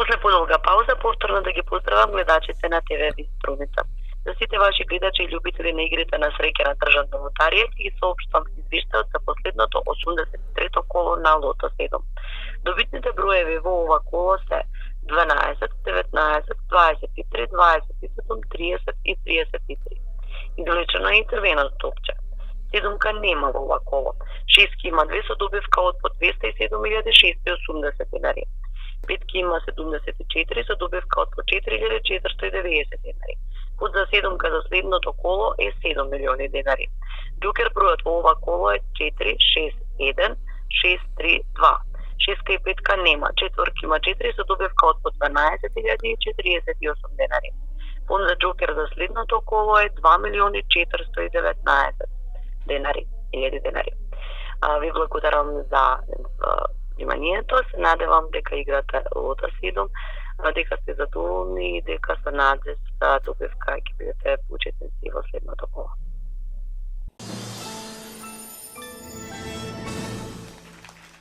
После подолга пауза повторно да ги поздравам гледачите на ТВ Виструница. За сите ваши гледачи и љубители на игрите на среќа на државна лотарија ги соопштам извештајот за последното 83-то коло на Лото 7. Добитните броеви во ова коло се 12, 19, 23, 27, 30 и 33. Извлечено е и црвено стопче. Седумка нема во ова коло. Шестки има 2 со добивка од по 207.680 денари. Петки има 74 со добивка од по 4.490 денари. Код за седумка за следното коло е 7 милиони денари. Џокер бројот во ова коло е 4, 6, 1, 6, 3, 2. Шестка и петка нема. Четворки има 4 со добивка од по 12.048 денари. Фонд за џокер за следното коло е 2.419 денари, 1000 денари. Ви благодарам за вниманието. Се надевам дека играте Лото 7, дека сте задоволни и дека со надеж за добивка ќе бидете учесници во следното коло.